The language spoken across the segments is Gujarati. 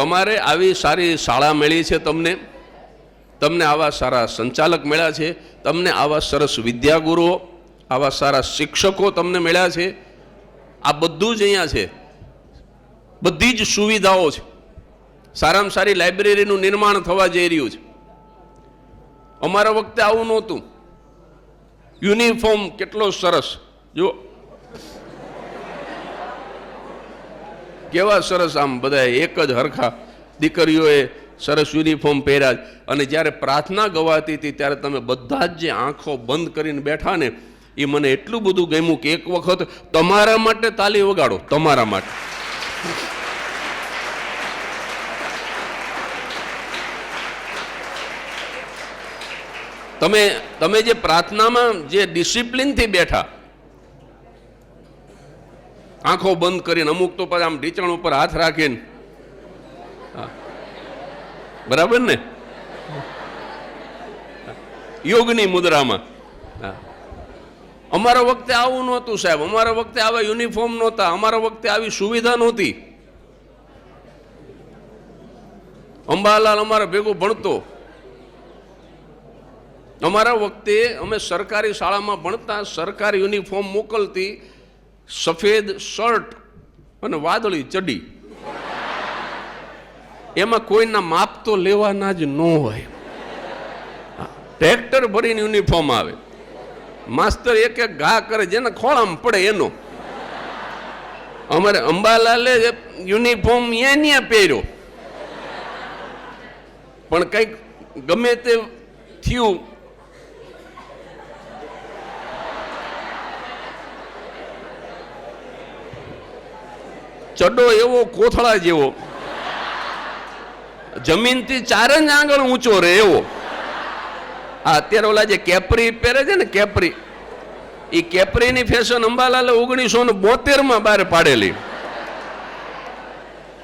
તમારે આવી સારી શાળા મળી છે, તમને આવા સારા સંચાલક મળ્યા છે, તમને આવા સરસ વિદ્યાગુરુઓ, આવા સારા શિક્ષકો તમને મળ્યા છે. આ બધું જ અહીંયા છે, બધી જ સુવિધાઓ છે. સારામાં સારી લાઇબ્રેરીનું નિર્માણ થવા જઈ રહ્યું છે. અમારા વખતે આવું નહોતું. યુનિફોર્મ કેટલો સરસ, જો કેવા સરસ, આમ બધા એક જ હરખા દીકરીઓએ સરસ યુનિફોર્મ પહેર્યા. અને જ્યારે પ્રાર્થના ગવાતી હતી ત્યારે તમે બધા જ જે આંખો બંધ કરીને બેઠા ને, એ મને એટલું બધું ગમ્યું કે એક વખત તમારા માટે તાલી વગાડો, તમારા માટે. તમે જે પ્રાર્થનામાં જે ડિસિપ્લિનથી બેઠા, આંખો બંધ કરીને, અમુક તો પછી આમ ઢીચણ ઉપર હાથ રાખીને, બરાબર ને, યોગની મુદ્રામાં. અમારા વખતે આવું નહોતું સાહેબ. અમારા વખતે આવા યુનિફોર્મ નહોતા, અમારા વખતે આવી સુવિધા નહોતી. અંબાલાલ અમારા ભેગું ભણતો. અમારા વખતે અમે સરકારી શાળામાં ભણતા, સરકાર યુનિફોર્મ મોકલતી, સફેદ શર્ટ અને વાદળી ચડી. એમાં કોઈના માપ તો લેવાના જ ન હોય. ટ્રેક્ટર ભરીને યુનિફોર્મ આવે, માસ્તર એક એક ઘા કરે, જેને ખોળામાં પડે એનો. અમારે અંબાલાલે યુનિફોર્મ અહીંયા પહેર્યો, પણ કંઈક ગમે તે થયું, ચડો એવો કોથળા જેવો, જમીનથી 4 જ આંગળ ઊંચો રહે એવો. આ અત્યારે ઓલા જે કેપરી પહેરે છે ને, કેપરી, એ કેપરીની ફેશન અંબાલાલે 1972માં બહાર પાડેલી.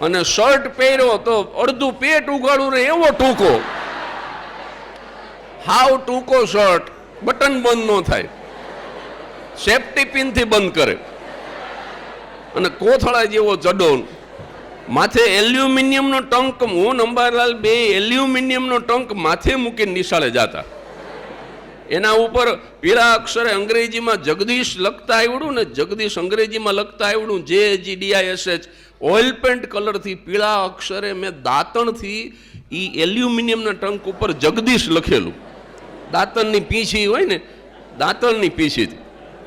અને શર્ટ પહેર્યો તો અડધું પેટ ઉગાડું રહે એવો ટૂંકો, હાવ ટૂંકો શર્ટ, બટન બંધ ન થાય, સેફ્ટી પિનથી બંધ કરે. અને કોથળા જેવો ચડો, માથે એલ્યુમિનિયમનો ટંક. હું અંબાલાલ બે એલ્યુમિનિયમનો ટંક માથે મૂકીને નિશાળે જતા. એના ઉપર પીળા અક્ષરે અંગ્રેજીમાં જગદીશ લખતા આવડું ને, જગદીશ અંગ્રેજીમાં લખતા આવડું, JGDISH. ઓઇલ પેન્ટ કલરથી પીળા અક્ષરે મેં દાંતણથી એ એલ્યુમિનિયમના ટંક ઉપર જગદીશ લખેલું. દાંતણની પીંછી હોય ને, દાંતણની પીંછીથી,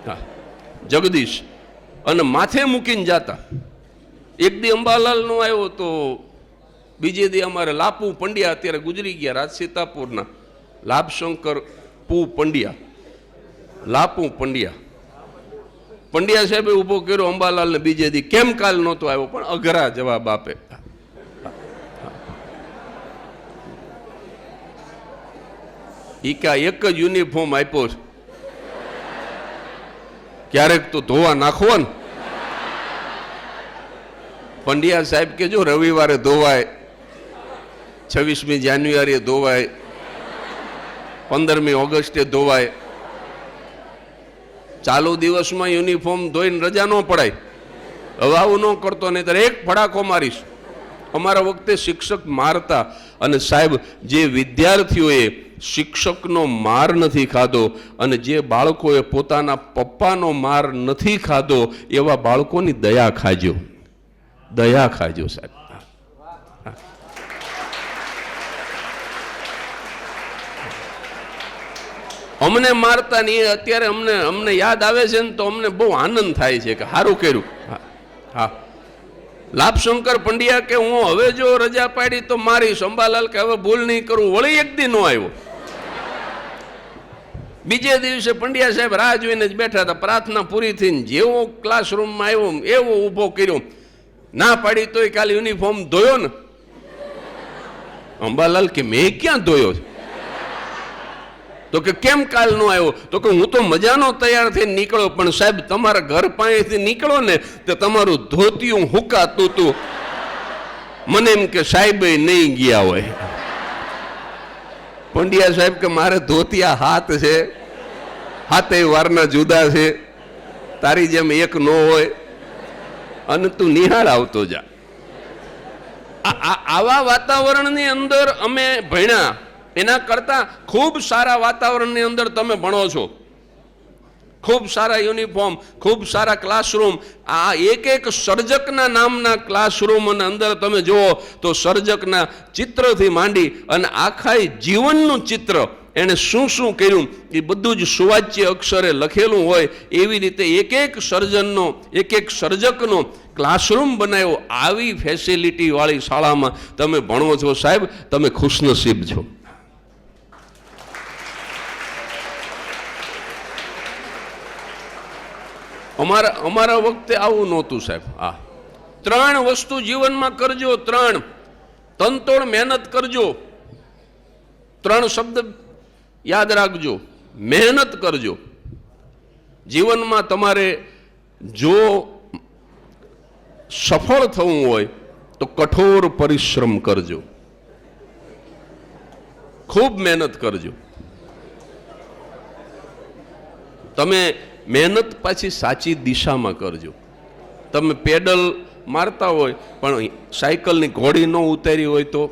હા, જગદીશ. અને માથે મૂકીને જાતા. એક દી અંબાલાલનો આવ્યો તો બીજે દી અમારે લાપુ પંડ્યા, અત્યારે ગુજરી ગયા, રાજસીતાપુરના લાભશંકર પુ પંડ્યા, લાપુ પંડ્યા. પંડ્યા સાહેબે ઊભો કર્યો અંબાલાલને બીજે દી, કેમ કાલ નહોતો આવ્યો? પણ અઘરા જવાબ આપે. ઈ કા એક જ યુનિફોર્મ આપ્યો છે, ક્યારેક તો ધોવા નાખવો ને. પંડ્યા સાહેબ કે જો રવિવારે ધોવાય, 26મી જાન્યુઆરીએ ધોવાય, 15મી ઓગસ્ટે ધોવાય, ચાલુ દિવસમાં યુનિફોર્મ ધોઈને રજા ન પડાય. હવે આવું ન કરતો, નહીં તો એક ફડાકો મારીશ. અમારા વખતે શિક્ષક મારતા, અને સાહેબ જે વિદ્યાર્થીઓએ શિક્ષકનો માર નથી ખાધો અને જે બાળકોએ પોતાના પપ્પાનો માર નથી ખાધો, એવા બાળકોની દયા ખાજો, દયા ખાજો સાહેબ. અમને મારતા ને અત્યારે અમને યાદ આવે છે ને, તો અમને બહુ આનંદ થાય છે કે સારું કર્યું. હા, લાભશંકર પંડ્યા કે હું હવે જો રજા પાડી તો મારીશ. અંબાલાલ કે હવે ભૂલ નહીં કરું. વળી એક દી નો આવ્યો. બીજે દિવસે પંડ્યા સાહેબ રાહ જોઈને જ બેઠા હતા. પ્રાર્થના પૂરી થઈને જેવો ક્લાસરૂમમાં આવ્યો એવો ઊભો કર્યો. ના પાડી તોય કાલે યુનિફોર્મ ધોયો ને. અંબાલાલ કે મેં ક્યાં ધોયો? તો કે કેમ કાલ નો આવ્યો? તો કે હું તો મજાનો તૈયાર થઈને નીકળ્યો, પણ સાહેબ તમારા ઘર પાસેથી નીકળો ને તો તમારું ધોતિયું હુકાતું હતું. મને એમ કે સાહેબ નહીં ગયા હોય. પંડ્યા સાહેબ કે મારે ધોતિયા હાથ છે, હાથે વારના જુદા છે, તારી જેમ એક ન હોય, અને તું નિહાળ આવતો જા. આવા વાતાવરણની અંદર અમે ભણ્યા, એના કરતાં ખૂબ સારા વાતાવરણની અંદર તમે ભણો છો. ખૂબ સારા યુનિફોર્મ, ખૂબ સારા ક્લાસરૂમ. આ એક એક સર્જકના નામના ક્લાસરૂમ અને અંદર તમે જુઓ તો સર્જકના ચિત્રથી માંડી અને આખા જીવનનું ચિત્ર, એણે શું શું કર્યું એ બધું જ સુવાચ્ય અક્ષરે લખેલું હોય એવી રીતે એક એક સર્જનનો, એક એક સર્જકનો ક્લાસરૂમ બનાવ્યો. આવી ફેસિલિટી વાળી શાળામાં તમે ભણો છો સાહેબ, તમે ખુશનસીબ છો. અમારા વખતે આવું નહોતું સાહેબ. 3 વસ્તુ જીવનમાં કરજો, 3 તનતોડ મહેનત કરજો. 3 શબ્દ યાદ રાખજો. મહેનત કરજો. જીવનમાં તમારે જો સફળ થવું હોય તો કઠોર પરિશ્રમ કરજો, ખૂબ મહેનત કરજો. તમે મહેનત પાછી સાચી દિશામાં કરજો. તમે પેડલ મારતા હોય પણ સાયકલની ઘોડી ન ઉતારી હોય તો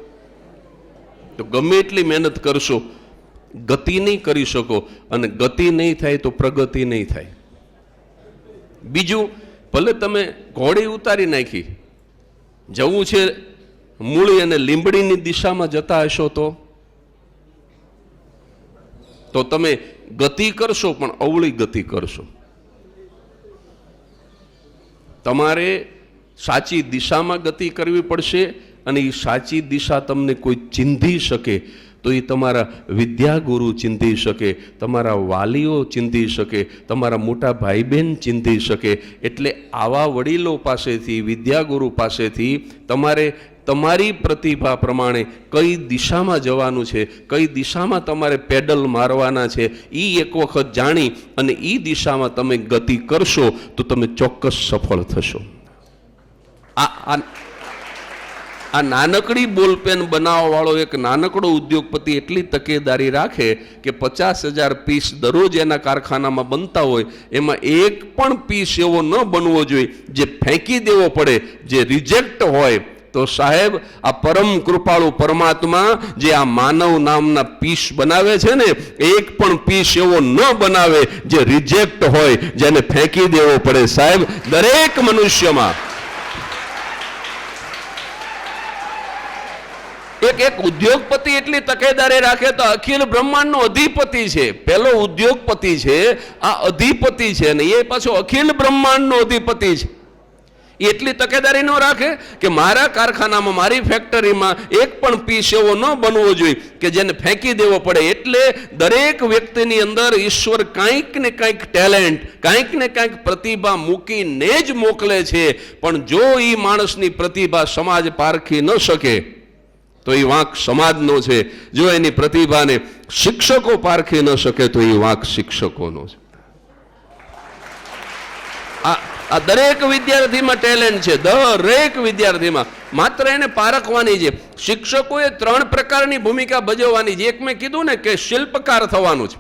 ગમે એટલી મહેનત કરશો, ગતિ નહીં કરી શકો, અને ગતિ નહીં થાય તો પ્રગતિ નહીં થાય. બીજું, ભલે તમે ઘોડી ઉતારી નાખી, જવું છે મૂળી અને લીંબડીની દિશામાં જતા હશો તો તમે ગતિ કરશો પણ અવળી ગતિ કરશો. તમારે સાચી દિશામાં ગતિ કરવી પડશે, અને એ સાચી દિશા તમને કોઈ ચીંધી શકે તો એ તમારા વિદ્યાગુરુ ચીંધી શકે, તમારા વાલીઓ ચીંધી શકે, તમારા મોટા ભાઈ બહેન ચીંધી શકે. એટલે આવા વડીલો પાસેથી, વિદ્યાગુરુ પાસેથી તમારે તમારી પ્રતિભા પ્રમાણે કઈ દિશામાં જવાનું છે, કઈ દિશામાં તમારે પેડલ મારવાના છે, એ એક વખત જાણી અને એ દિશામાં તમે ગતિ કરશો તો તમે ચોક્કસ સફળ થશો. આ નાનકડી બોલપેન બનાવવા વાળો એક નાનકડો ઉદ્યોગપતિ એટલી તકેદારી રાખે કે 50,000 પીસ દરરોજ એના કારખાનામાં બનતા હોય, એમાં એક પણ પીસ એવો ન બનવો જોઈએ જે ફેંકી દેવો પડે, જે રિજેક્ટ હોય. તો સાહેબ, આ પરમ કૃપાળુ પરમાત્મા જે આ માનવ નામના પીસ બનાવે છે ને, એક પણ પીસ એવો ન બનાવે જે રિજેક્ટ હોય, જેને ફેંકી દેવો પડે. સાહેબ, દરેક મનુષ્યમાં એક ઉદ્યોગપતિ એટલી તકેદારી રાખે તો અખિલ બ્રહ્માંડનો અધિપતિ છે, પેલો ઉદ્યોગપતિ છે, આ અધિપતિ છે, ને એ પાછો અખિલ બ્રહ્માંડનો અધિપતિ છે. એટલી તકેદારી ન રાખે કે મારા કારખાનામાં, મારી ફેક્ટરીમાં એક પણ પીસ એવો ન બનવો જોઈએ કે જેને ફેંકી દેવો પડે. એટલે દરેક વ્યક્તિની અંદર ઈશ્વર કાંઈક ને કાંઈક ટેલેન્ટ, કાંઈક ને કાંઈક પ્રતિભા મૂકીને જ મોકલે છે. પણ જો એ માણસની પ્રતિભા સમાજ પારખી ન શકે તો એ વાંક સમાજનો છે. જો એની પ્રતિભાને શિક્ષકો પારખી ન શકે તો એ વાંક શિક્ષકોનો છે. આ દરેક વિદ્યાર્થીમાં ટેલેન્ટ છે, દરેક વિદ્યાર્થીમાં, માત્ર એને પારખવાની છે. શિક્ષકોએ 3 પ્રકારની ભૂમિકા ભજવવાની છે. એક મેં કીધું ને કે શિલ્પકાર થવાનું છે,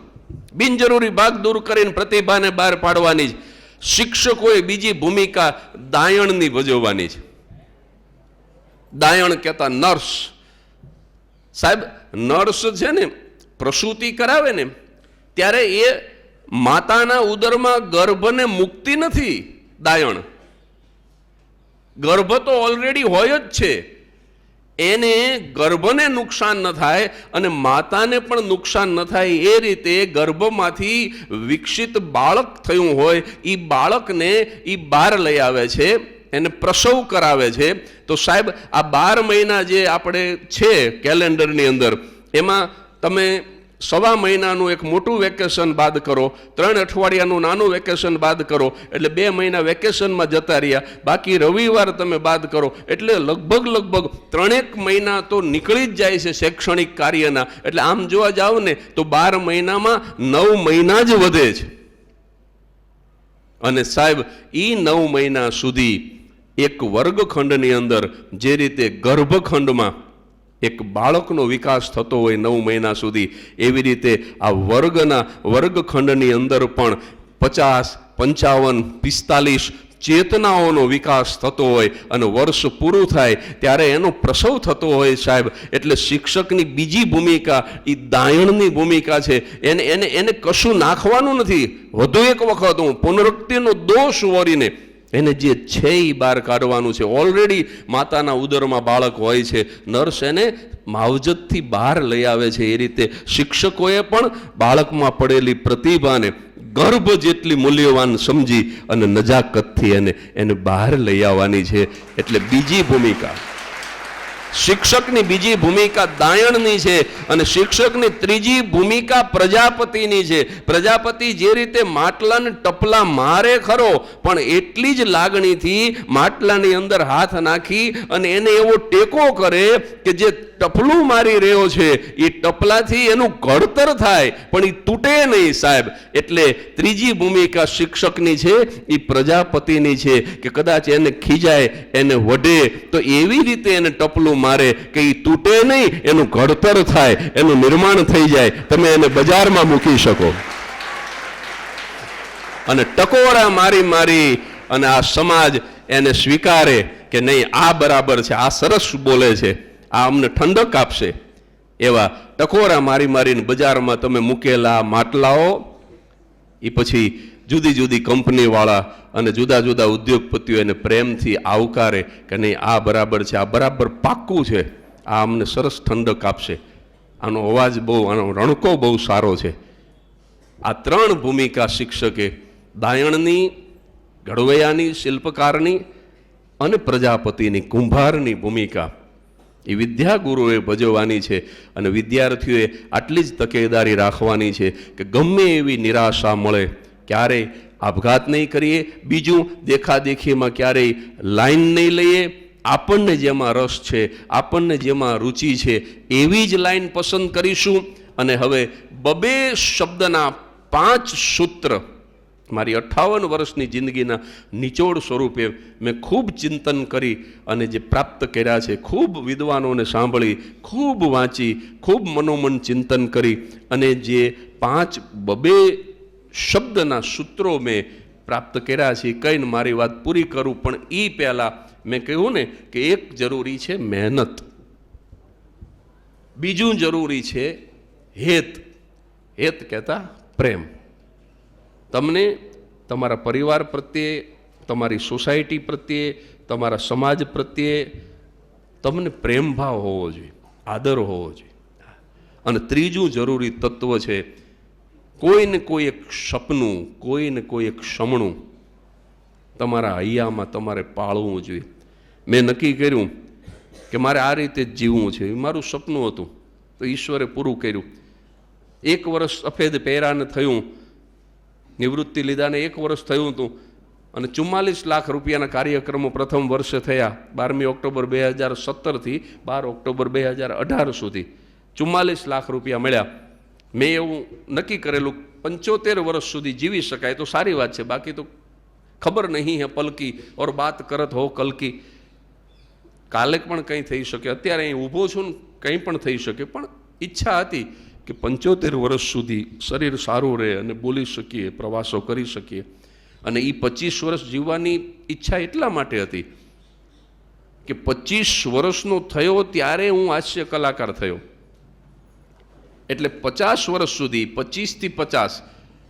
બિનજરૂરી ભાગ દૂર કરીને પ્રતિભાને બહાર પાડવાની છે. શિક્ષકોએ બીજી ભૂમિકા દાયણની ભજવવાની છે. દાયણ કહેતા નર્સ. સાહેબ, નર્સ છે ને, પ્રસૂતિ કરાવે ને ત્યારે એ માતાના ઉદરમાં ગર્ભને મુક્તિ નથી. દાયણ ગર્ભ તો ઓલરેડી હોય જ છે, એને ગર્ભને નુકસાન ન થાય અને માતાને પણ નુકસાન ન થાય એ રીતે ગર્ભમાંથી વિકસિત બાળક થયું હોય એ બાળકને એ બહાર લઈ આવે છે, એને પ્રસવ કરાવે છે. તો સાહેબ, આ 12 મહિના જે આપણે છે કેલેન્ડરની અંદર, એમાં તમે 1.25 મહિનાનું એક મોટું વેકેશન બાદ કરો, 3 અઠવાડિયાનું નાનું વેકેશન બાદ કરો, એટલે 2 મહિના વેકેશનમાં જતા રહ્યા. બાકી રવિવાર તમે બાદ કરો એટલે લગભગ 3 મહિના તો નીકળી જ જાય છે શૈક્ષણિક કાર્યના. એટલે આમ જોવા જાવ ને તો 12 મહિનામાં 9 મહિના જ વધે છે. અને સાહેબ, એ 9 મહિના સુધી એક વર્ગખંડની અંદર જે રીતે ગર્ભખંડમાં એક બાળકનો વિકાસ થતો હોય 9 મહિના સુધી, એવી રીતે આ વર્ગખંડની અંદર પણ 50, 55, 45, ચેતનાઓનો વિકાસ થતો હોય અને વર્ષ પૂરું થાય ત્યારે એનો પ્રસવ થતો હોય સાહેબ. એટલે શિક્ષકની બીજી ભૂમિકા એ દાયણની ભૂમિકા છે. એને એને એને કશું નાખવાનું નથી. વધુ એક વખત હું પુનરુક્તિનો દોષ વળીને એને જે છે એ બહાર કાઢવાનું છે. ઓલરેડી માતાના ઉદરમાં બાળક હોય છે, નર્સ એને માવજતથી બહાર લઈ આવે છે. એ રીતે શિક્ષકોએ પણ બાળકમાં પડેલી પ્રતિભાને ગર્ભ જેટલી મૂલ્યવાન સમજી અને નજાકતથી એને બહાર લઈ આવવાની છે. એટલે બીજી ભૂમિકા શિક્ષકની, બીજી ભૂમિકા દાયણની છે. અને શિક્ષકની ત્રીજી ભૂમિકા પ્રજાપતિની છે. પ્રજાપતિ જે રીતે માટલાને ટપલા મારે ખરો, પણ એટલી જ લાગણીથી માટલાની અંદર હાથ નાખી અને એને એવો ટેકો કરે કે જે ટપલું મારી રહ્યો છે એ ટપલાથી એનું ઘડતર થાય, પણ એ તૂટે નહીં સાહેબ. એટલે ત્રીજી ભૂમિકા શિક્ષકની છે એ પ્રજાપતિની છે કે કદાચ એને ખીજાય, એને વઢે તો એવી રીતે એને ટપલું મારે કે એ તૂટે નહીં, એનું ઘડતર થાય, એનું નિર્માણ થઈ જાય, તમે એને બજારમાં મૂકી શકો. અને ટકોરા મારી મારી અને આ સમાજ એને સ્વીકારે કે નહીં, આ બરાબર છે, આ સરસ બોલે છે, આ અમને ઠંડક આપશે. એવા ટકોરા મારી મારીને બજારમાં તમે મૂકેલા માટલાઓ એ પછી જુદી જુદી કંપનીવાળા અને જુદા જુદા ઉદ્યોગપતિઓ એને પ્રેમથી આવકારે કે નહીં, આ બરાબર છે, આ બરાબર પાક્કું છે, આ અમને સરસ ઠંડક આપશે, આનો અવાજ બહુ, આનો રણકો બહુ સારો છે. આ ત્રણ ભૂમિકા શિક્ષકે દાયણની, ઘડવૈયાની, શિલ્પકારની અને પ્રજાપતિની, કુંભારની ભૂમિકા એ વિદ્યાગુરુએ ભજવવાની છે. અને વિદ્યાર્થીઓએ આટલી જ તકેદારી રાખવાની છે કે ગમે એવી નિરાશા મળે ક્યારેય આપઘાત નહીં કરીએ. બીજું, દેખાદેખીમાં ક્યારેય લાઈન નહીં લઈએ. આપણને જેમાં રસ છે, આપણને જેમાં રુચિ છે એવી જ લાઈન પસંદ કરીશું. અને હવે બબે શબ્દના 5 સૂત્ર મારી 58 વર્ષની જિંદગીના નિચોડ સ્વરૂપે મેં ખૂબ ચિંતન કરી અને જે પ્રાપ્ત કર્યા છે, ખૂબ વિદ્વાનોને સાંભળી, ખૂબ વાંચી, ખૂબ મનોમન ચિંતન કરી અને જે 5 બબે શબ્દના સૂત્રો મેં પ્રાપ્ત કર્યા છે કહીને મારી વાત પૂરી કરું. પણ એ પહેલાં મેં કહ્યું ને કે એક જરૂરી છે મહેનત, બીજું જરૂરી છે હેત. હેત કહેતા પ્રેમ. તમને તમારા પરિવાર પ્રત્યે, તમારી સોસાયટી પ્રત્યે, તમારા સમાજ પ્રત્યે તમને પ્રેમભાવ હોવો જોઈએ, આદર હોવો જોઈએ. અને ત્રીજું જરૂરી તત્વ છે કોઈને કોઈ એક સપનું, કોઈને કોઈ એક સમણું તમારા હૈયામાં તમારે પાળવું જોઈએ. મેં નક્કી કર્યું કે મારે આ રીતે જ જીવવું છે, મારું સપનું હતું, તો ઈશ્વરે પૂરું કર્યું. 1 વર્ષ સફેદ પહેરાને થયું, નિવૃત્તિ લીધાને 1 વર્ષ થયું હતું અને 44 લાખ રૂપિયાના કાર્યક્રમો પ્રથમ વર્ષે થયા. 12મી ઓક્ટોબર 2017થી 12 ઓક્ટોબર 2018 સુધી 44 લાખ રૂપિયા મળ્યા. મેં એવું નક્કી કરેલું 75 વર્ષ સુધી જીવી શકાય તો સારી વાત છે, બાકી તો ખબર નહીં હે પલકી ઓર બાત કરત હો કલકી. કાલે પણ કંઈ થઈ શકે, અત્યારે અહીં ઊભો છું ને કંઈ પણ થઈ શકે. પણ ઈચ્છા હતી કે 75 વર્ષ સુધી શરીર સારું રહે અને બોલી શકીએ, પ્રવાસો કરી શકીએ. અને એ 25 વર્ષ જીવવાની ઈચ્છા એટલા માટે હતી કે 25 વર્ષનો થયો ત્યારે હું હાસ્ય કલાકાર થયો. એટલે 50 વર્ષ સુધી, 25 થી 50,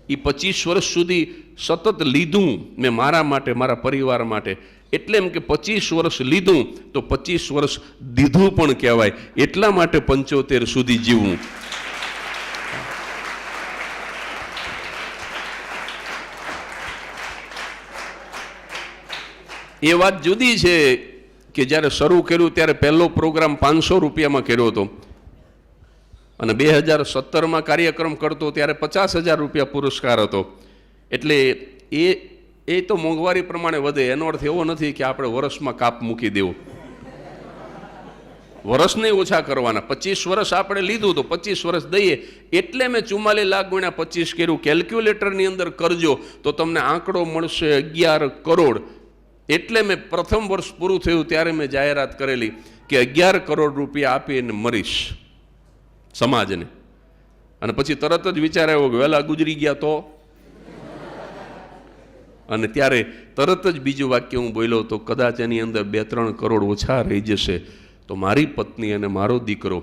એ 25 વર્ષ સુધી સતત લીધું મેં મારા માટે, મારા પરિવાર માટે. એટલે એમ કે 25 વર્ષ લીધું તો 25 વર્ષ દીધું પણ કહેવાય. એટલા માટે 75 સુધી જીવવું. એ વાત જુદી છે કે જ્યારે શરૂ કર્યું ત્યારે પહેલો પ્રોગ્રામ 500 રૂપિયામાં કર્યો હતો અને 2017માં કાર્યક્રમ કરતો ત્યારે 50,000 રૂપિયા પુરસ્કાર હતો. એટલે એ તો મોંઘવારી પ્રમાણે વધે. એનો અર્થ એવો નથી કે આપણે વર્ષમાં કાપ મૂકી દેવું, વર્ષ નહીં ઓછા કરવાના. 25 વર્ષ આપણે લીધું તો 25 વર્ષ દઈએ. એટલે મેં 44 લાખ ગુણ્યા 25 કર્યું. કેલ્ક્યુલેટરની અંદર કરજો તો તમને આંકડો મળશે 11 કરોડ. એટલે મેં પ્રથમ વર્ષ પૂરું થયું ત્યારે મેં જાહેરાત કરેલી કે 11 કરોડ રૂપિયા આપીને મરીશ સમાજને. અને પછી તરત જ વિચાર આવ્યો કે વહેલા ગુજરી ગયા તો અને ત્યારે તરત જ બીજું વાક્ય હું બોલ્યો તો કદાચ એની અંદર 2-3 કરોડ ઓછા રહી જશે તો મારી પત્ની અને મારો દીકરો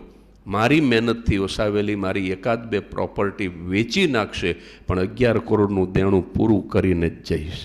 મારી મહેનતથી વસાવેલી મારી 1-2 પ્રોપર્ટી વેચી નાખશે, પણ 11 કરોડનું દેણું પૂરું કરીને જ જઈશ.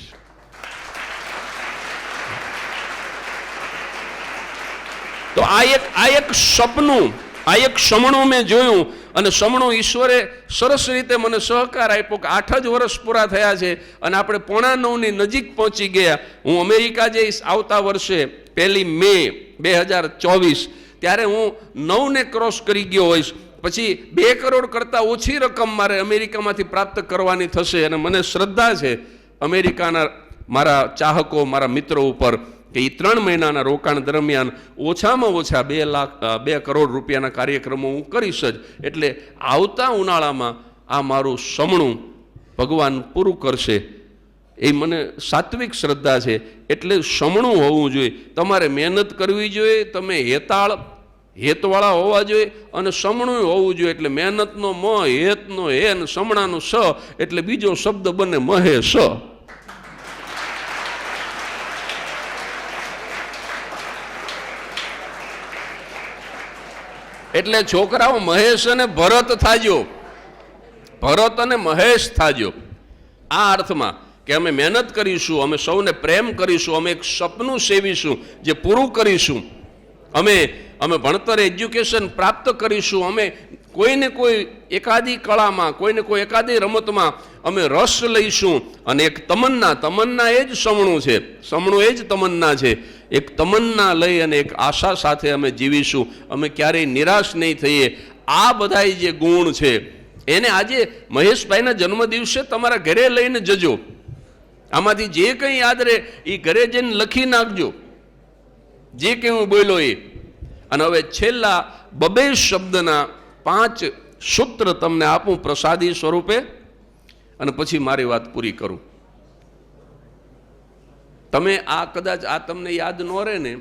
તો આ એક સપનું, આ એક સમણું મેં જોયું અને સમણું ઈશ્વરે સરસ રીતે મને સહકાર આપ્યો કે 8 જ વર્ષ પૂરા થયા છે અને આપણે 8.9ની નજીક પહોંચી ગયા. હું અમેરિકા જઈશ આવતા વર્ષે 1 મે 2024, ત્યારે હું 9ને ક્રોસ કરી ગયો હોઈશ. પછી 2 કરોડ કરતાં ઓછી રકમ મારે અમેરિકામાંથી પ્રાપ્ત કરવાની થશે. અને મને શ્રદ્ધા છે અમેરિકાના મારા ચાહકો, મારા મિત્રો ઉપર કે એ 3 મહિનાના રોકાણ દરમિયાન ઓછામાં ઓછા 2 કરોડ રૂપિયાના કાર્યક્રમો હું કરીશ જ. એટલે આવતા ઉનાળામાં આ મારું સમણું ભગવાન પૂરું કરશે એ મને સાત્વિક શ્રદ્ધા છે. એટલે સમણું હોવું જોઈએ, તમારે મહેનત કરવી જોઈએ, તમે હેતવાળા હોવા જોઈએ અને સમણું હોવું જોઈએ. એટલે મહેનતનો મ, હેતનો હે અને સમણાનો સ, એટલે બીજો શબ્દ બને મહેશ. એટલે છોકરાઓ મહેશ અને ભરત થાજો, ભરત અને મહેશ થાજો. આ અર્થમાં કે અમે મહેનત કરીશું, અમે સૌને પ્રેમ કરીશું, અમે એક સપનું સેવીશું જે પૂરું કરીશું, અમે ભણતર એજ્યુકેશન પ્રાપ્ત કરીશું, અમે કોઈને કોઈ એકાદી કળામાં, કોઈને કોઈ એકાદી રમતમાં અમે રસ લઈશું. અને એક તમન્ના એ જ સમણું છે, સમણું એ જ તમન્ના છે. એક તમન્ના લઈ અને એક આશા સાથે અમે જીવીશું, અમે ક્યારેય નિરાશ નહીં થઈએ. આ બધા જે ગુણ છે એને આજે મહેશભાઈના જન્મદિવસે તમારા ઘરે લઈને જજો. આમાંથી જે કંઈ યાદ રહે એ ઘરે જઈને લખી નાખજો, જે કંઈ હું બોલ્યો એ. અને હવે છેલ્લા 2 શબ્દના 5 સૂત્ર તમને આપું પ્રસાદી સ્વરૂપે, અને પછી મારી વાત પૂરી કરું. તમે આ કદાચ આ તમને યાદ ન રહે ને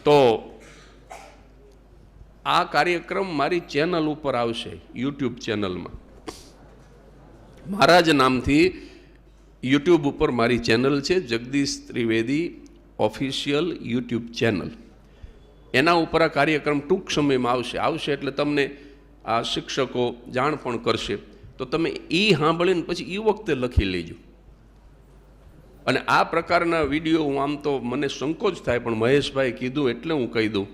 તો આ કાર્યક્રમ મારી ચેનલ ઉપર આવશે, યુટ્યુબ ચેનલમાં. મારા જ નામથી યુટ્યુબ ઉપર મારી ચેનલ છે, Jagdish Trivedi official YouTube channel. એના ઉપર આ કાર્યક્રમ ટૂંક સમયમાં આવશે. એટલે તમને આ શિક્ષકો જાણ પણ કરશે. તો તમે એ સાંભળીને પછી એ વખતે લખી લેજો. અને આ પ્રકારના વિડીયો હું આમ તો મને સંકોચ થાય, પણ મહેશભાઈ કીધું એટલે હું કહી દઉં.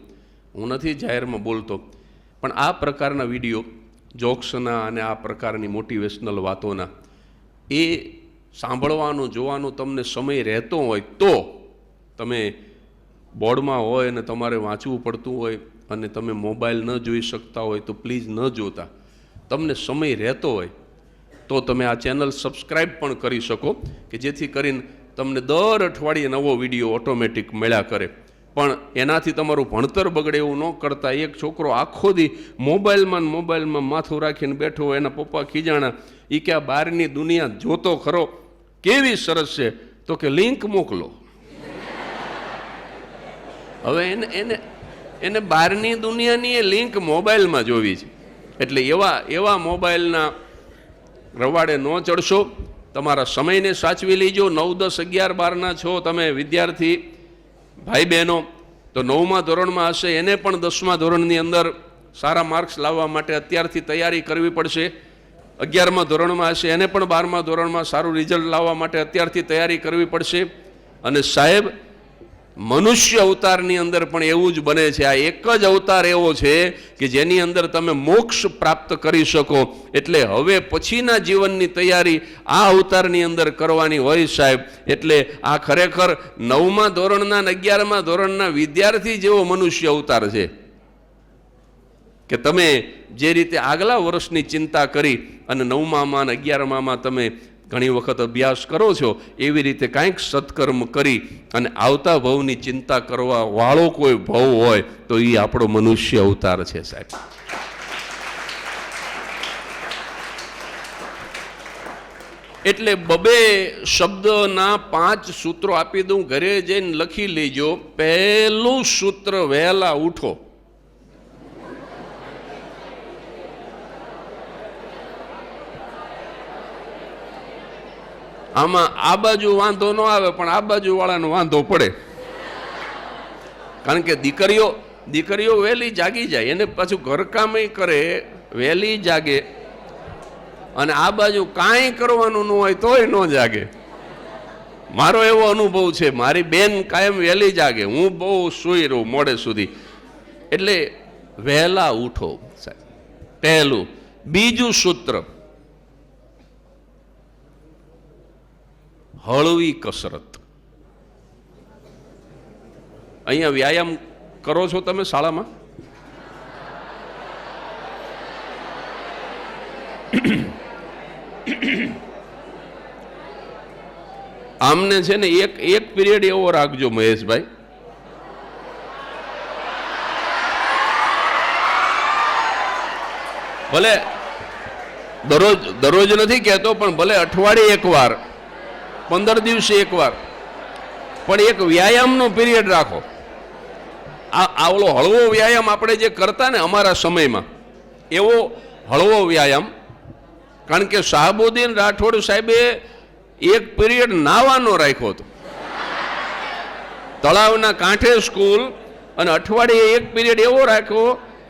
હું નથી જાહેરમાં બોલતો, પણ આ પ્રકારના વિડીયો જોક્સના અને આ પ્રકારની મોટિવેશનલ વાતોના એ સાંભળવાનું, જોવાનું તમને સમય રહેતો હોય તો તમે બોર્ડમાં હોય અને તમારે વાંચવું પડતું હોય અને તમે મોબાઈલ ન જોઈ શકતા હોય તો પ્લીઝ ન જોતા. તમને સમય રહેતો હોય તો તમે આ ચેનલ સબસ્ક્રાઈબ પણ કરી શકો કે જેથી કરીને તમને દર અઠવાડિયે નવો વિડીયો ઓટોમેટિક મળ્યા કરે. પણ એનાથી તમારું ભણતર બગડે એવું ન કરતા. એક છોકરો આખો દી મોબાઈલમાં માથું રાખીને બેઠો હોય, એના પપ્પા ખીજાણા, એ કે આ બહારની દુનિયા જોતો ખરો કેવી સરસ છે, તો કે લિંક મોકલો. હવે એને બહારની દુનિયાની એ લિંક મોબાઈલમાં જોવી છે. એટલે એવા મોબાઈલના રવાડે ન ચડશો. તમારા સમયને સાચવી લેજો. 9, 10, 11, 12ના છો તમે વિદ્યાર્થી ભાઈ બહેનો, તો 9મા ધોરણમાં હશે એને પણ 10મા ધોરણની અંદર સારા માર્ક્સ લાવવા માટે અત્યારથી તૈયારી કરવી પડશે. 11મા ધોરણમાં હશે એને પણ 12મા ધોરણમાં સારું રિઝલ્ટ લાવવા માટે અત્યારથી તૈયારી કરવી પડશે. અને સાહેબ, મનુષ્ય અવતારની અંદર પણ એવું જ બને છે. આ એક જ અવતાર એવો છે કે જેની અંદર તમે મોક્ષ પ્રાપ્ત કરી શકો. એટલે હવે પછીના જીવનની તૈયારી આ અવતારની અંદર કરવાની હોય સાહેબ. એટલે આ ખરેખર 9મા ધોરણના અને 11મા ધોરણના વિદ્યાર્થી જેવો મનુષ્ય અવતાર છે કે તમે જે રીતે આગલા વર્ષની ચિંતા કરી અને 9મામાં અને 11મામાં તમે ઘણી વખત અભ્યાસ કરો છો, એવી રીતે કાંઈક સત્કર્મ કરી અને આવતા ભવની ચિંતા કરવા વાળો કોઈ ભવ હોય તો એ આપણો મનુષ્ય અવતાર છે સાહેબ. એટલે 2 શબ્દના 5 સૂત્રો આપી દઉં, ઘરે જઈને લખી લેજો. પહેલું સૂત્ર, વહેલા ઉઠો. આમાં આ બાજુ વાંધો ન આવે પણ આ બાજુ વાળાનો વાંધો પડે, કારણ કે દીકરીઓ વહેલી જાગી જાય, એને પાછું ઘરકામય કરે, વહેલી જાગે, અને આ બાજુ કાંઈ કરવાનું ન હોય તોય ન જાગે. મારો એવો અનુભવ છે, મારી બેન કાયમ વહેલી જાગે, હું બહુ સૂઈ રહું મોડે સુધી. એટલે વહેલા ઉઠો સાહેબ, પહેલું. બીજું સૂત્ર, હળવી કસરત. અહીંયા વ્યાયામ કરો છો તમે શાળામાં? આમને છે ને એક પીરિયડ એવો રાખજો મહેશભાઈ, ભલે દરરોજ નથી કહેતો, પણ ભલે અઠવાડિયે એકવાર, 15 દિવસે એકવાર, પણ એક વ્યાયામનો પીરિયડ રાખો. આ ઓલો હળવો વ્યાયામ આપણે જે કરતા ને અમારા સમયમાં, એવો હળવો વ્યાયામ. કારણ કે શાહબુદ્દીન રાઠોડ સાહેબે એક પીરિયડ નાવાનો રાખ્યો હતો, તળાવના કાંઠે સ્કૂલ, અને અઠવાડિયે એક પીરિયડ એવો રાખ્યો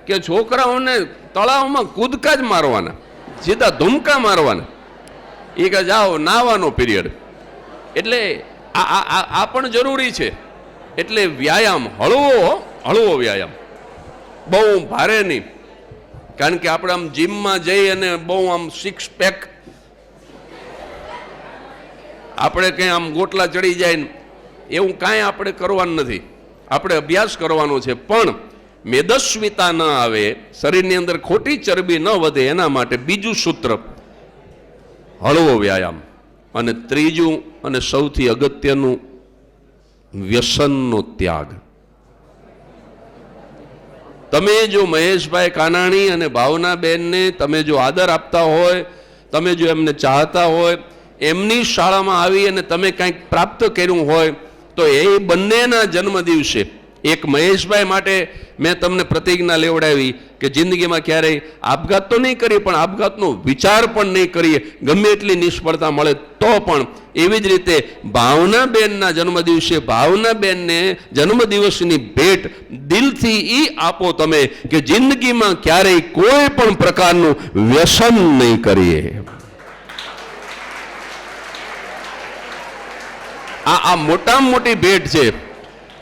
કે છોકરાઓને તળાવમાં કૂદકા જ મારવાના, સીધા ધુમકા મારવાના. એ કે જાઓ નાવાનો પીરિયડ. એટલે આ પણ જરૂરી છે. એટલે વ્યાયામ હળવો વ્યાયામ, બહુ ભારે નહીં. કારણ કે આપણે આમ જીમમાં જઈ અને બહુ આમ 6 પેક આપણે કંઈ આમ ગોટલા ચડી જાય ને એવું કાંઈ આપણે કરવાનું નથી. આપણે અભ્યાસ કરવાનો છે, પણ મેદસ્વીતા ન આવે, શરીરની અંદર ખોટી ચરબી ન વધે, એના માટે બીજું સૂત્ર હળવો વ્યાયામ. અને ત્રીજું અને સૌથી અગત્યનું, વ્યસનનો ત્યાગ. તમે જો મહેશભાઈ કાનાણી અને ભાવનાબેનને તમે જો આદર આપતા હોય, તમે જો એમને ચાહતા હોય, એમની શાળામાં આવી અને તમે કંઈક પ્રાપ્ત કર્યું હોય, તો એ બંનેના જન્મદિવસે એક મહેશભાઈ માટે મેં તમને પ્રતિજ્ઞા લેવડાવી કે જિંદગીમાં ક્યારેય આપઘાત તો નહીં કરીએ, પણ આપઘાતનો વિચાર પણ નહીં કરીએ, ગમે એટલી નિષ્ફળતા મળે તો પણ. એવી જ રીતે ભાવનાબેનના જન્મદિવસે ભાવનાબેનને જન્મદિવસની ભેટ દિલથી એ આપો તમે કે જિંદગીમાં ક્યારેય કોઈ પણ પ્રકારનું વ્યસન નહીં કરીએ. આ મોટામાં મોટી ભેટ છે.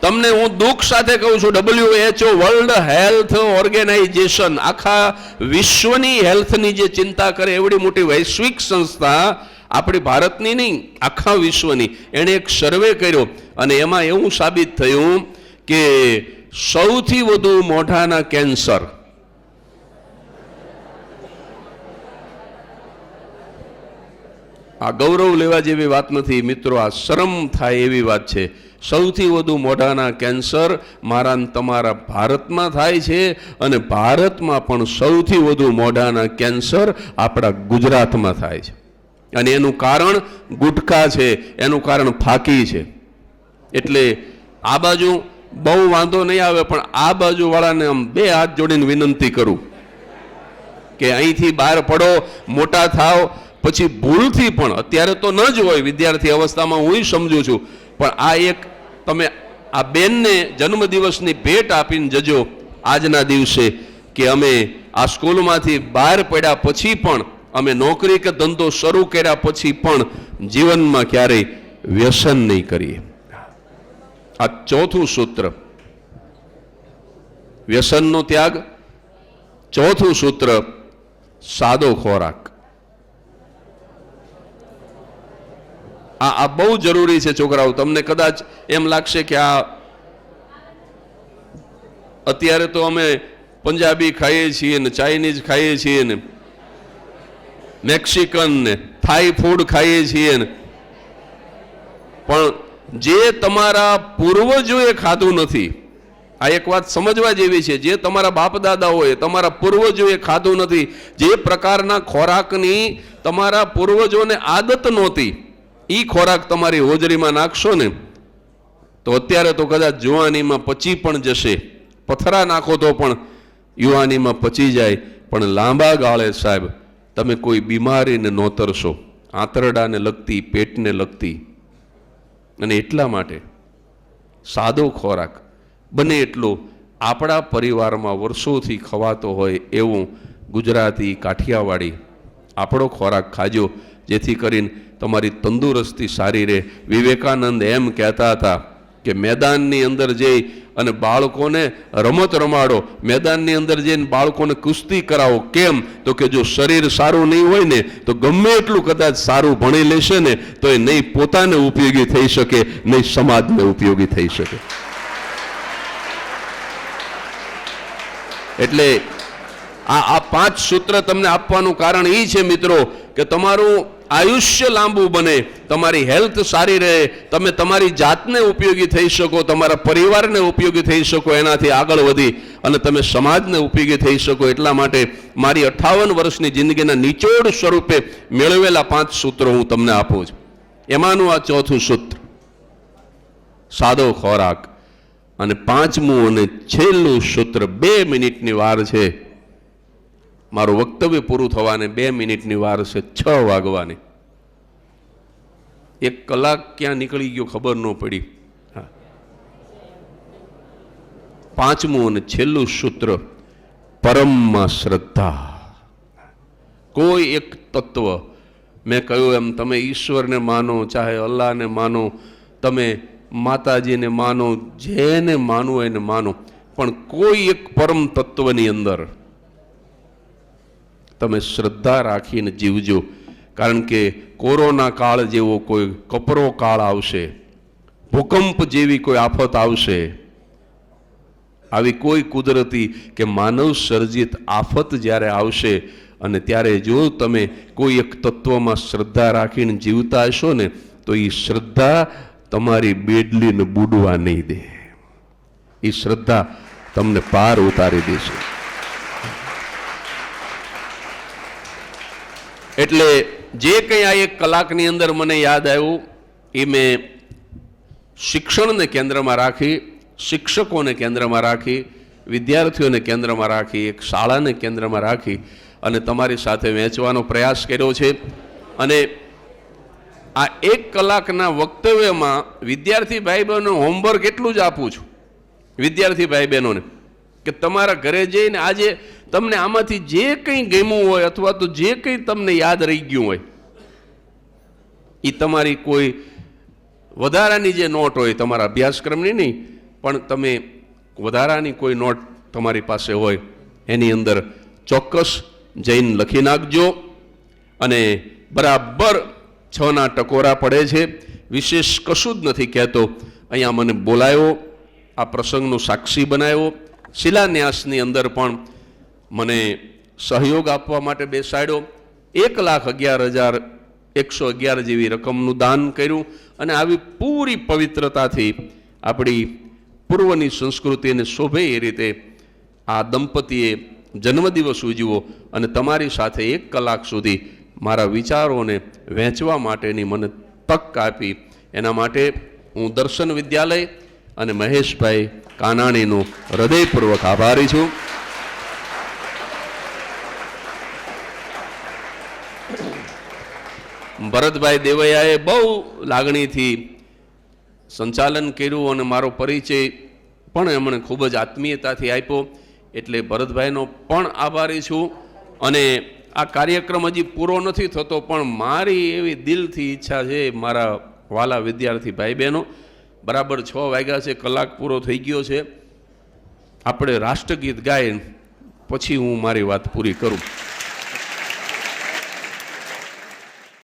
તમને હું દુઃખ સાથે કહું છું, WHO વર્લ્ડ હેલ્થ ઓર્ગેનાઇઝેશન, આખા વિશ્વની હેલ્થની જે ચિંતા કરે એવડી મોટી વૈશ્વિક સંસ્થા, આપણી ભારતની નહીં, આખા વિશ્વની, એણે એક સર્વે કર્યો અને એમાં એવું સાબિત થયું કે સૌથી વધુ મોઢાના કેન્સર, આ ગૌરવ લેવા જેવી વાત નથી મિત્રો, આ શરમ થાય એવી વાત છે. સૌથી વધુ મોઢાના કેન્સર મારા તમારા ભારતમાં થાય છે, અને ભારતમાં પણ સૌથી વધુ મોઢાના કેન્સર આપણા ગુજરાતમાં થાય છે. અને એનું કારણ ગુટખા છે, એનું કારણ ફાકી છે. એટલે આ બાજુ બહુ વાંધો નહીં આવે, પણ આ બાજુ વાળાને આમ 2 હાથ જોડીને વિનંતી કરું કે અહીંથી બહાર પડો, મોટા થાવ. પછી ભૂલથી પણ, અત્યારે તો ન જ હોય, વિદ્યાર્થી અવસ્થામાં હું સમજુ છું, પણ આ એક તમે આ બેનને જન્મદિવસની ભેટ આપીને જજો આજના દિવસે કે અમે આ સ્કૂલમાંથી બહાર પડ્યા પછી પણ, અમે નોકરી કે ધંધો શરૂ કર્યા પછી પણ જીવનમાં ક્યારેય વ્યસન નહીં કરીએ. આ ચોથું સૂત્ર, વ્યસનનો ત્યાગ. ચોથું સૂત્ર, સાદો ખોરાક. આ બહુ જરૂરી છે છોકરાઓ. તમને કદાચ એમ લાગશે કે આ અત્યારે તો અમે પંજાબી ખાઈએ છીએ ને, ચાઇનીઝ ખાઈએ છીએ ને, મેક્સિકન ને થાઈ ફૂડ ખાઈએ છીએ ને, પણ જે તમારા પૂર્વજોએ ખાધું નથી, આ એક વાત સમજવા જેવી છે, જે તમારા બાપ દાદાઓએ, તમારા પૂર્વજોએ ખાધું નથી, જે પ્રકારના ખોરાકની તમારા પૂર્વજોને આદત નહોતી, એ ખોરાક તમારી હોજરીમાં નાખશો ને તો અત્યારે તો કદાચ જુવાનીમાં પચી પણ જશે, પથરા નાખો તો પણ યુવાનીમાં પચી જાય, પણ લાંબા ગાળે સાહેબ તમે કોઈ બીમારીને નોતરશો. આંતરડાને લગતી, પેટને લગતી. અને એટલા માટે સાદો ખોરાક બને એટલો આપણા પરિવારમાં વર્ષોથી ખવાતો હોય એવું ગુજરાતી, કાઠિયાવાડી આપણો ખોરાક ખાજો, જેથી કરીને તમારી તંદુરસ્તી સારી રહે. વિવેકાનંદ એમ કહેતા હતા કે મેદાનની અંદર જઈ અને બાળકોને રમત રમાડો, મેદાનની અંદર જઈને બાળકોને કુસ્તી કરાવો. કેમ? તો કે જો શરીર સારું નહીં હોય ને તો ગમે એટલું કદાચ સારું ભણી લેશે ને તો એ નહીં પોતાને ઉપયોગી થઈ શકે, નહીં સમાજને ઉપયોગી થઈ શકે. એટલે આ 5 સૂત્ર તમને આપવાનું કારણ એ છે મિત્રો કે તમારું આયુષ્ય લાંબુ બને, તમારી હેલ્થ સારી રહે, તમે તમારી જાતને ઉપયોગી થઈ શકો, તમારા પરિવારને ઉપયોગી થઈ શકો, એનાથી આગળ વધી અને તમે સમાજને ઉપયોગી થઈ શકો. એટલા માટે મારી 58 વર્ષની જિંદગીના નિચોડ સ્વરૂપે મેળવેલા 5 સૂત્રો હું તમને આપું છું. એમાંનું આ 4થું સૂત્ર સાદો ખોરાક, અને 5મું અને છેલ્લું સૂત્ર 2 મિનિટની વાર છે. મારું વક્તવ્ય પૂરું થવાને 2 મિનિટની વાર છે, 6 વાગવાની. 1 કલાક ક્યાં નીકળી ગયો ખબર ન પડી. 5મું અને છેલ્લું સૂત્ર પરમમાં શ્રદ્ધા. કોઈ એક તત્વ, મેં કહ્યું એમ, તમે ઈશ્વરને માનો, ચાહે અલ્લાહને માનો, તમે માતાજીને માનો, જેને માનવું એને માનો, પણ કોઈ એક પરમ તત્વની અંદર તમે શ્રદ્ધા રાખીને જીવજો. કારણ કે કોરોના કાળ જેવો કોઈ કપરો કાળ આવશે, ભૂકંપ જેવી કોઈ આફત આવશે, આવી કોઈ કુદરતી કે માનવ સર્જિત આફત જ્યારે આવશે અને ત્યારે જો તમે કોઈ એક તત્વમાં શ્રદ્ધા રાખીને જીવતા હશો ને તો એ શ્રદ્ધા તમારી બેડલીને બુડવા નહીં દે. એ શ્રદ્ધા તમને પાર ઉતારી દેશે. એટલે જે કંઈ આ 1 કલાકની અંદર મને યાદ આવ્યું એ મેં શિક્ષણને કેન્દ્રમાં રાખી, શિક્ષકોને કેન્દ્રમાં રાખી, વિદ્યાર્થીઓને કેન્દ્રમાં રાખી, એક શાળાને કેન્દ્રમાં રાખી અને તમારી સાથે વહેંચવાનો પ્રયાસ કર્યો છે. અને આ 1 કલાકના વક્તવ્યમાં વિદ્યાર્થી ભાઈ બહેનો હોમવર્ક એટલું જ આપું છું વિદ્યાર્થી ભાઈ બહેનોને કે તમારા ઘરે જઈને આજે તમને આમાંથી જે કંઈ ગમ્યું હોય અથવા તો જે કંઈ તમને યાદ રહી ગયું હોય એ તમારી કોઈ વધારાની જે નોટ હોય, તમારા અભ્યાસક્રમની નહીં પણ તમે વધારાની કોઈ નોટ તમારી પાસે હોય એની અંદર ચોક્કસ જઈને લખી નાખજો. અને બરાબર 6ના ટકોરા પડે છે. વિશેષ કશું જ નથી કહેતો. અહીંયા મને બોલાયો, આ પ્રસંગનો સાક્ષી બનાવ્યો, શિલાન્યાસની અંદર પણ મને સહયોગ આપવા માટે બેસાડ્યો. 1,11,111 જેવી રકમનું દાન કર્યું અને આવી પૂરી પવિત્રતાથી આપણી પૂર્વની સંસ્કૃતિને શોભે એ રીતે આ દંપતીએ જન્મદિવસ ઉજવ્યો અને તમારી સાથે 1 કલાક સુધી મારા વિચારોને વહેંચવા માટેની મને તક આપી. એના માટે હું દર્શન વિદ્યાલય અને મહેશભાઈ કાનાણીનો હૃદયપૂર્વક આભારી છું. ભરતભાઈ દેવૈયાએ બહુ લાગણીથી સંચાલન કર્યું અને મારો પરિચય પણ એમણે ખૂબ જ આત્મીયતાથી આપ્યો, એટલે ભરતભાઈનો પણ આભારી છું. અને આ કાર્યક્રમ હજી પૂરો નથી થતો પણ મારી એવી દિલથી ઈચ્છા છે, મારા વાલા વિદ્યાર્થી ભાઈ બહેનો, બરાબર 6 વાગ્યા છે, કલાક પૂરો થઈ ગયો છે, આપણે રાષ્ટ્રગીત ગાઈને પછી હું મારી વાત પૂરી કરું.